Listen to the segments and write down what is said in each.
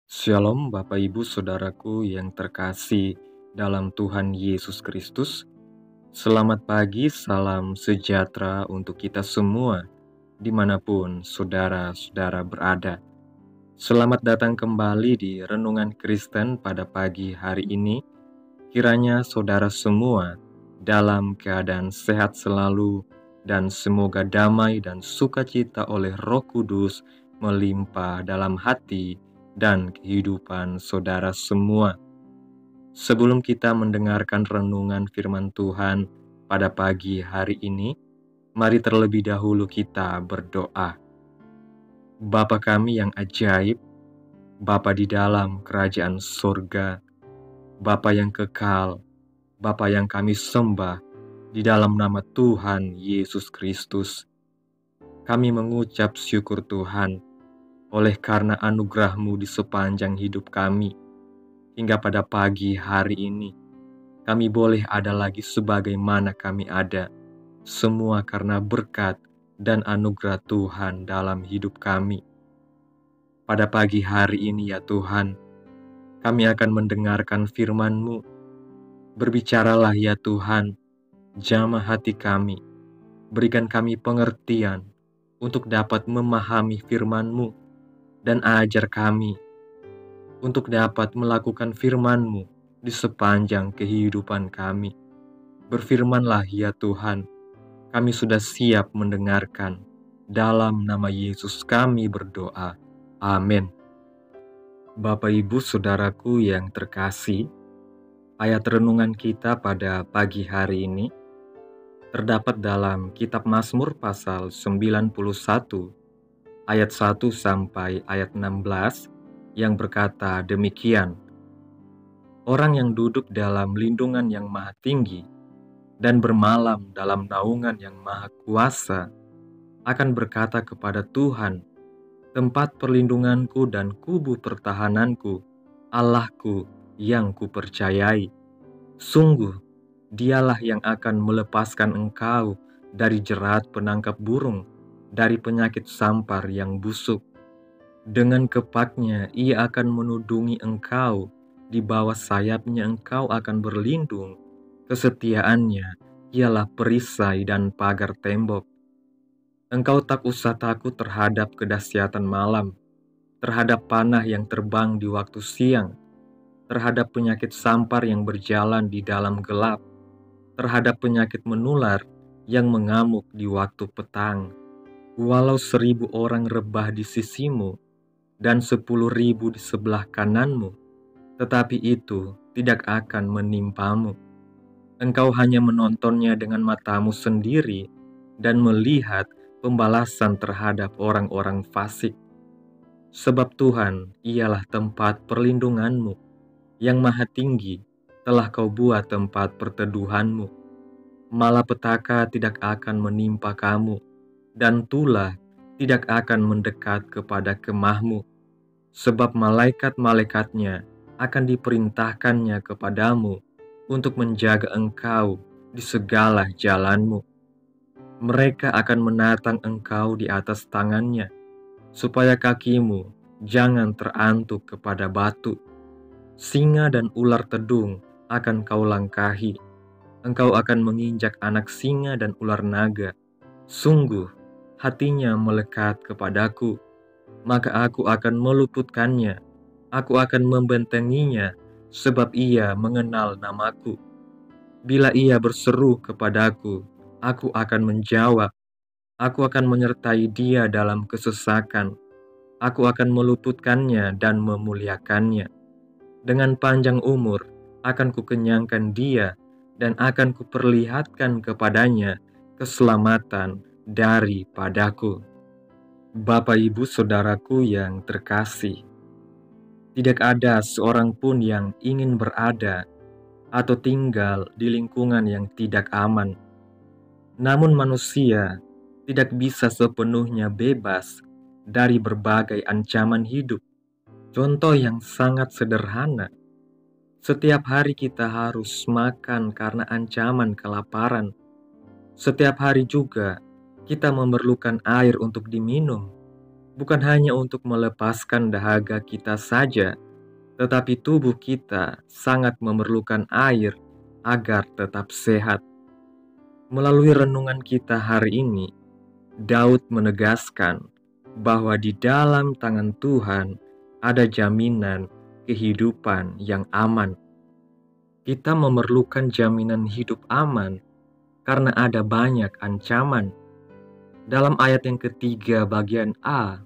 Shalom Bapak Ibu Saudaraku yang terkasih dalam Tuhan Yesus Kristus. Selamat pagi, salam sejahtera untuk kita semua dimanapun saudara-saudara berada. Selamat datang kembali di Renungan Kristen pada pagi hari ini. Kiranya saudara semua dalam keadaan sehat selalu dan semoga damai dan sukacita oleh Roh Kudus melimpah dalam hati dan kehidupan saudara semua. Sebelum kita mendengarkan renungan firman Tuhan pada pagi hari ini, mari terlebih dahulu kita berdoa. Bapa kami yang ajaib, Bapa di dalam kerajaan surga, Bapa yang kekal, Bapa yang kami sembah, di dalam nama Tuhan Yesus Kristus, kami mengucap syukur Tuhan, oleh karena anugerah-Mu di sepanjang hidup kami. Hingga pada pagi hari ini, kami boleh ada lagi sebagaimana kami ada. Semua karena berkat dan anugerah Tuhan dalam hidup kami. Pada pagi hari ini ya Tuhan, kami akan mendengarkan firman-Mu. Berbicaralah ya Tuhan, jamah hati kami. Berikan kami pengertian untuk dapat memahami firman-Mu. Dan ajar kami untuk dapat melakukan firman-Mu di sepanjang kehidupan kami. Berfirmanlah ya Tuhan, kami sudah siap mendengarkan. Dalam nama Yesus kami berdoa. Amin. Bapak Ibu Saudaraku yang terkasih, ayat renungan kita pada pagi hari ini terdapat dalam kitab Mazmur pasal 91 ayat 1 sampai ayat 16 yang berkata demikian. Orang yang duduk dalam lindungan yang maha tinggi dan bermalam dalam naungan yang maha kuasa akan berkata kepada Tuhan, tempat perlindunganku dan kubu pertahananku, Allahku yang kupercayai. Sungguh, dialah yang akan melepaskan engkau dari jerat penangkap burung, dari penyakit sampar yang busuk. Dengan kepaknya ia akan menudungi engkau, di bawah sayapnya engkau akan berlindung. Kesetiaannya ialah perisai dan pagar tembok. Engkau tak usah takut terhadap kedahsyatan malam, terhadap panah yang terbang di waktu siang, terhadap penyakit sampar yang berjalan di dalam gelap, terhadap penyakit menular yang mengamuk di waktu petang. Walau 1000 orang rebah di sisimu dan 10.000 di sebelah kananmu, tetapi itu tidak akan menimpamu. Engkau hanya menontonnya dengan matamu sendiri dan melihat pembalasan terhadap orang-orang fasik. Sebab Tuhan ialah tempat perlindunganmu, yang maha tinggi telah kau buat tempat perteduhanmu. Malapetaka tidak akan menimpa kamu, dan tulah tidak akan mendekat kepada kemahmu. Sebab malaikat-malaikatnya akan diperintahkannya kepadamu untuk menjaga engkau di segala jalanmu. Mereka akan menatang engkau di atas tangannya, supaya kakimu jangan terantuk kepada batu. Singa dan ular tedung akan kau langkahi. Engkau akan menginjak anak singa dan ular naga. Sungguh, hatinya melekat kepadaku, maka aku akan meluputkannya. Aku akan membentenginya, sebab ia mengenal namaku. Bila ia berseru kepadaku, aku akan menjawab. Aku akan menyertai dia dalam kesesakan. Aku akan meluputkannya dan memuliakannya. Dengan panjang umur akan kukenyangkan dia dan akan kuperlihatkan kepadanya keselamatan daripadaku. Bapak Ibu Saudaraku yang terkasih, tidak ada seorang pun yang ingin berada atau tinggal di lingkungan yang tidak aman. Namun manusia tidak bisa sepenuhnya bebas dari berbagai ancaman hidup. Contoh yang sangat sederhana, setiap hari kita harus makan karena ancaman kelaparan. Setiap hari juga kita memerlukan air untuk diminum. bukan hanya untuk melepaskan dahaga kita saja, tetapi tubuh kita sangat memerlukan air agar tetap sehat. Melalui renungan kita hari ini, Daud menegaskan bahwa di dalam tangan Tuhan ada jaminan kehidupan yang aman. Kita memerlukan jaminan hidup aman karena ada banyak ancaman. Dalam ayat yang ketiga bagian A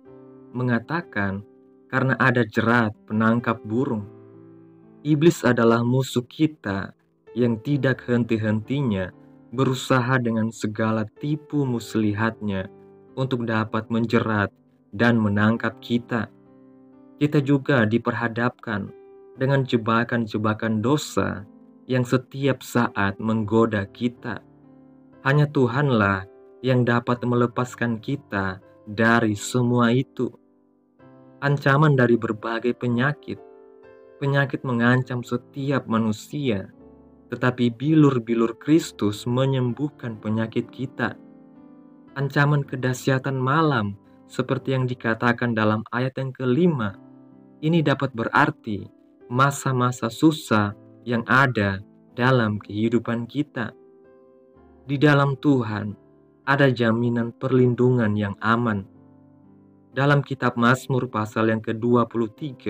mengatakan karena ada jerat penangkap burung. Iblis adalah musuh kita yang tidak henti-hentinya berusaha dengan segala tipu muslihatnya untuk dapat menjerat dan menangkap kita. Kita juga diperhadapkan dengan jebakan-jebakan dosa yang setiap saat menggoda kita. Hanya Tuhanlah yang dapat melepaskan kita dari semua itu. Ancaman dari berbagai penyakit mengancam setiap manusia, tetapi bilur-bilur Kristus menyembuhkan penyakit kita. Ancaman kedahsyatan malam, seperti yang dikatakan dalam ayat yang kelima, ini dapat berarti masa-masa susah yang ada dalam kehidupan kita. Di dalam Tuhan ada jaminan perlindungan yang aman. Dalam kitab Mazmur pasal yang ke-23,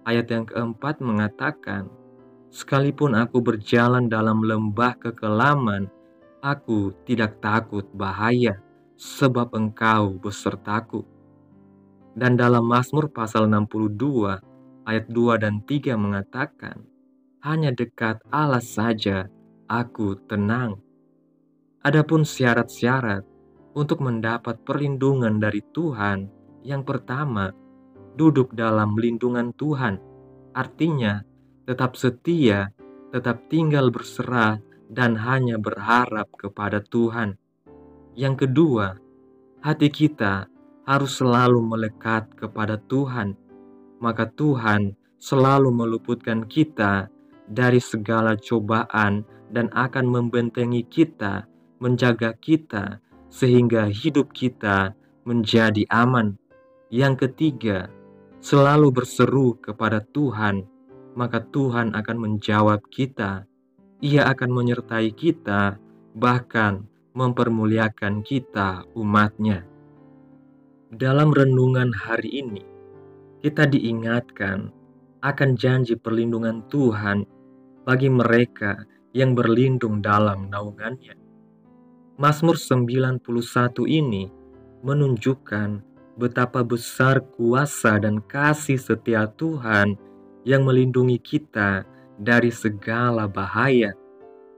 ayat yang keempat mengatakan, sekalipun aku berjalan dalam lembah kekelaman, aku tidak takut bahaya, sebab Engkau besertaku. Dan dalam Mazmur pasal 62, ayat 2 dan 3 mengatakan, hanya dekat Allah saja aku tenang. Adapun syarat-syarat untuk mendapat perlindungan dari Tuhan, yang pertama, duduk dalam lindungan Tuhan, artinya tetap setia, tetap tinggal berserah, dan hanya berharap kepada Tuhan. Yang kedua, hati kita harus selalu melekat kepada Tuhan, maka Tuhan selalu meluputkan kita dari segala cobaan dan akan membentengi kita, menjaga kita, sehingga hidup kita menjadi aman. Yang ketiga, selalu berseru kepada Tuhan, maka Tuhan akan menjawab kita. Ia akan menyertai kita, bahkan mempermuliakan kita umatnya. Dalam renungan hari ini, kita diingatkan akan janji perlindungan Tuhan bagi mereka yang berlindung dalam naungannya. Mazmur 91 ini menunjukkan betapa besar kuasa dan kasih setia Tuhan yang melindungi kita dari segala bahaya,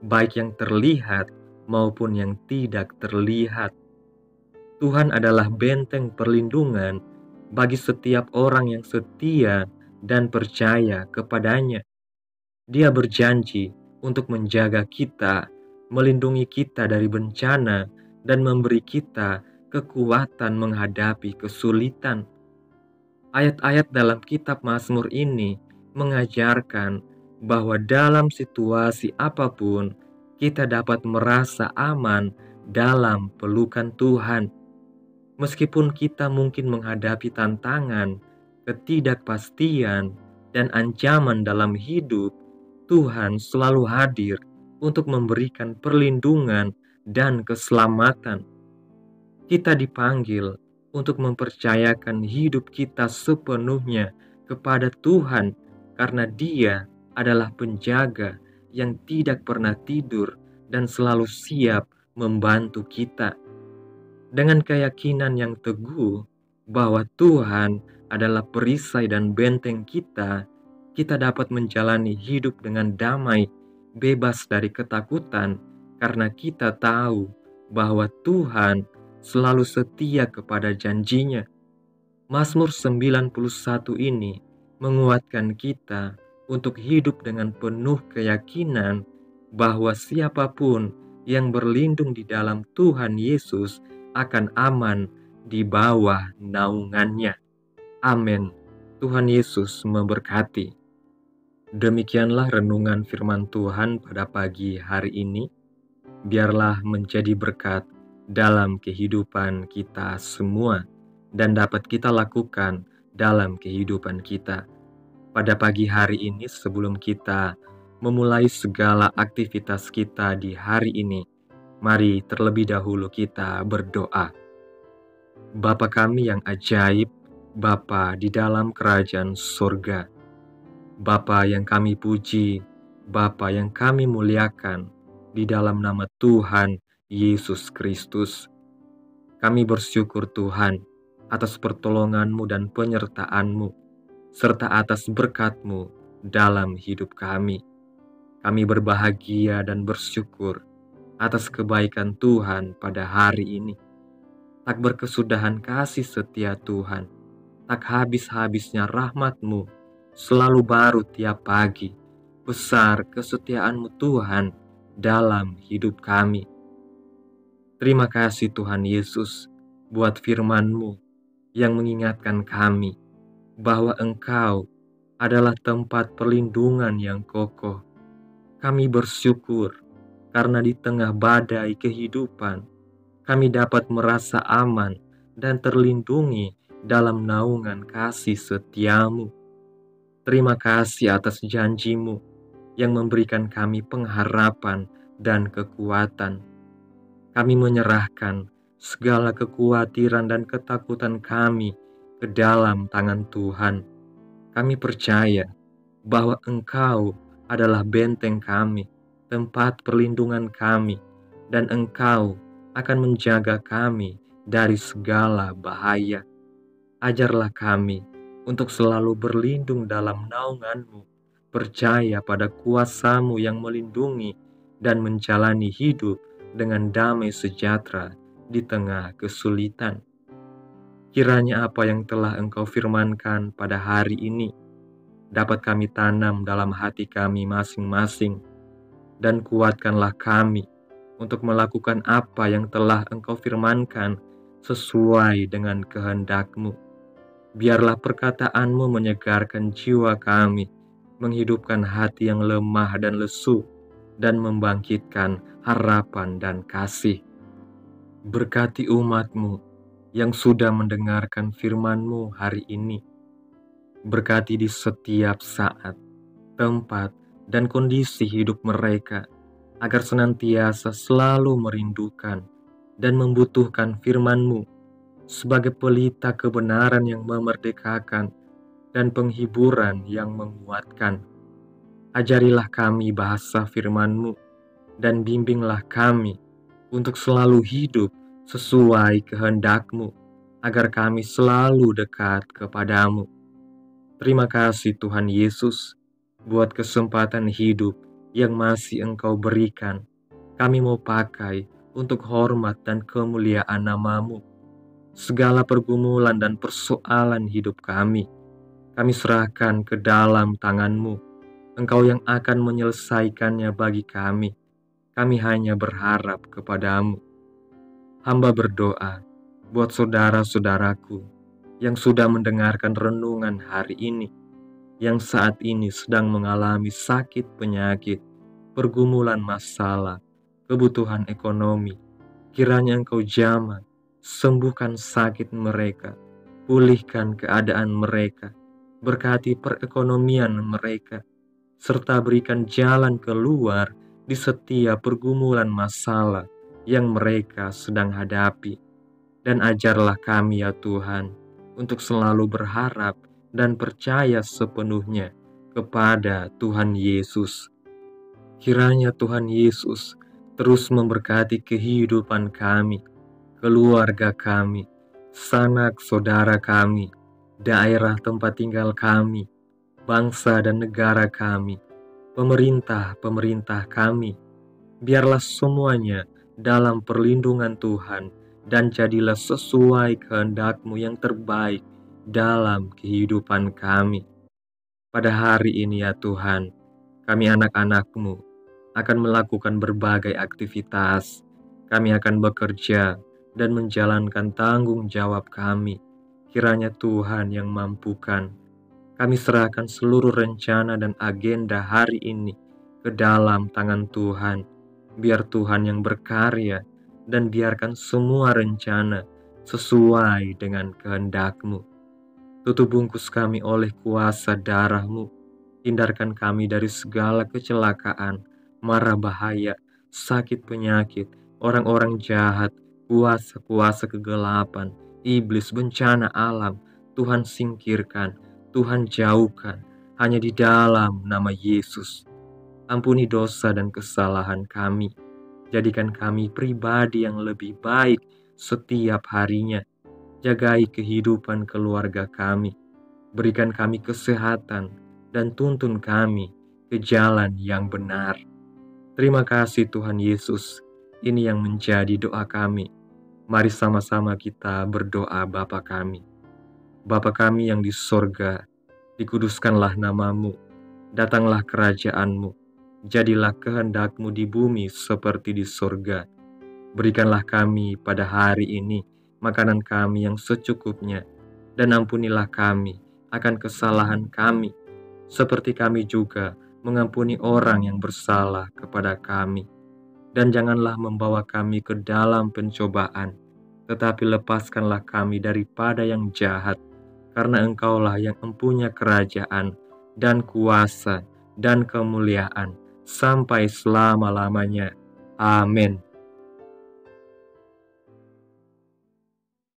baik yang terlihat maupun yang tidak terlihat. Tuhan adalah benteng perlindungan bagi setiap orang yang setia dan percaya kepadanya. Dia berjanji untuk menjaga kita, melindungi kita dari bencana, dan memberi kita kekuatan menghadapi kesulitan. Ayat-ayat dalam kitab Mazmur ini mengajarkan bahwa dalam situasi apapun kita dapat merasa aman dalam pelukan Tuhan. Meskipun kita mungkin menghadapi tantangan, ketidakpastian, dan ancaman dalam hidup, Tuhan selalu hadir untuk memberikan perlindungan dan keselamatan. Kita dipanggil untuk mempercayakan hidup kita sepenuhnya kepada Tuhan, karena Dia adalah penjaga yang tidak pernah tidur dan selalu siap membantu kita. Dengan keyakinan yang teguh bahwa Tuhan adalah perisai dan benteng kita, kita dapat menjalani hidup dengan damai, bebas dari ketakutan, karena kita tahu bahwa Tuhan selalu setia kepada janjinya. Mazmur 91 ini menguatkan kita untuk hidup dengan penuh keyakinan bahwa siapapun yang berlindung di dalam Tuhan Yesus akan aman di bawah naungannya. Amin. Tuhan Yesus memberkati. Demikianlah renungan firman Tuhan pada pagi hari ini. Biarlah menjadi berkat dalam kehidupan kita semua. dan dapat kita lakukan dalam kehidupan kita. Pada pagi hari ini, sebelum kita memulai segala aktivitas kita di hari ini, mari terlebih dahulu kita berdoa. Bapa kami yang ajaib, Bapa di dalam kerajaan surga, Bapa yang kami puji, Bapa yang kami muliakan, di dalam nama Tuhan Yesus Kristus. Kami bersyukur Tuhan atas pertolongan-Mu dan penyertaan-Mu, serta atas berkat-Mu dalam hidup kami. Kami berbahagia dan bersyukur atas kebaikan Tuhan pada hari ini. Tak berkesudahan kasih setia Tuhan, tak habis-habisnya rahmat-Mu, selalu baru tiap pagi. Besar kesetiaan-Mu Tuhan dalam hidup kami. Terima kasih Tuhan Yesus buat firman-Mu yang mengingatkan kami bahwa Engkau adalah tempat perlindungan yang kokoh. Kami bersyukur karena di tengah badai kehidupan, kami dapat merasa aman dan terlindungi dalam naungan kasih setia-Mu. Terima kasih atas janji-Mu yang memberikan kami pengharapan dan kekuatan. Kami menyerahkan segala kekhawatiran dan ketakutan kami ke dalam tangan Tuhan. Kami percaya bahwa Engkau adalah benteng kami, tempat perlindungan kami, dan Engkau akan menjaga kami dari segala bahaya. Ajarlah kami untuk selalu berlindung dalam naungan-Mu, percaya pada kuasa-Mu yang melindungi, dan menjalani hidup dengan damai sejahtera di tengah kesulitan. Kiranya apa yang telah Engkau firmankan pada hari ini dapat kami tanam dalam hati kami masing-masing, dan kuatkanlah kami untuk melakukan apa yang telah Engkau firmankan sesuai dengan kehendak-Mu. Biarlah perkataan-Mu menyegarkan jiwa kami, menghidupkan hati yang lemah dan lesu, dan membangkitkan harapan dan kasih. Berkati umat-Mu yang sudah mendengarkan firman-Mu hari ini. Berkati di setiap saat, tempat, dan kondisi hidup mereka, agar senantiasa selalu merindukan dan membutuhkan firman-Mu sebagai pelita kebenaran yang memerdekakan dan penghiburan yang menguatkan. Ajarilah kami bahasa firman-Mu dan bimbinglah kami untuk selalu hidup sesuai kehendak-Mu, agar kami selalu dekat kepadamu. Terima kasih Tuhan Yesus buat kesempatan hidup yang masih Engkau berikan. Kami mau pakai untuk hormat dan kemuliaan nama-Mu. Segala pergumulan dan persoalan hidup kami serahkan ke dalam tangan-Mu. Engkau yang akan menyelesaikannya bagi kami. Kami hanya berharap kepadamu. Hamba berdoa buat saudara-saudaraku yang sudah mendengarkan renungan hari ini, yang saat ini sedang mengalami sakit penyakit, pergumulan masalah, kebutuhan ekonomi. Kiranya Engkau jamah, sembuhkan sakit mereka, pulihkan keadaan mereka, berkati perekonomian mereka, serta berikan jalan keluar di setiap pergumulan masalah yang mereka sedang hadapi. Dan ajarlah kami ya Tuhan, untuk selalu berharap dan percaya sepenuhnya kepada Tuhan Yesus. Kiranya Tuhan Yesus terus memberkati kehidupan kami, keluarga kami, sanak saudara kami, daerah tempat tinggal kami, bangsa dan negara kami, pemerintah kami. Biarlah semuanya dalam perlindungan Tuhan, dan jadilah sesuai kehendak-Mu yang terbaik dalam kehidupan kami. Pada hari ini ya Tuhan, kami anak-anak-Mu akan melakukan berbagai aktivitas. Kami akan bekerja dan menjalankan tanggung jawab kami. Kiranya Tuhan yang mampukan. Kami serahkan seluruh rencana dan agenda hari ini ke dalam tangan Tuhan. Biar Tuhan yang berkarya, dan biarkan semua rencana sesuai dengan kehendak-Mu. Tutup bungkus kami oleh kuasa darah-Mu. Hindarkan kami dari segala kecelakaan, mara bahaya, sakit penyakit, orang-orang jahat, kuasa-kuasa kegelapan, iblis, bencana alam. Tuhan singkirkan, Tuhan jauhkan, hanya di dalam nama Yesus. Ampuni dosa dan kesalahan kami. Jadikan kami pribadi yang lebih baik setiap harinya. Jagai kehidupan keluarga kami. Berikan kami kesehatan dan tuntun kami ke jalan yang benar. Terima kasih Tuhan Yesus. Ini yang menjadi doa kami. Mari sama-sama kita berdoa Bapa kami. Bapa kami yang di sorga, dikuduskanlah namamu. Datanglah kerajaan-Mu. Jadilah kehendak-Mu di bumi seperti di sorga. Berikanlah kami pada hari ini makanan kami yang secukupnya, dan ampunilah kami akan kesalahan kami, seperti kami juga mengampuni orang yang bersalah kepada kami. Dan janganlah membawa kami ke dalam pencobaan, tetapi lepaskanlah kami daripada yang jahat, karena Engkaulah yang mempunyai kerajaan dan kuasa dan kemuliaan sampai selama-lamanya. Amin.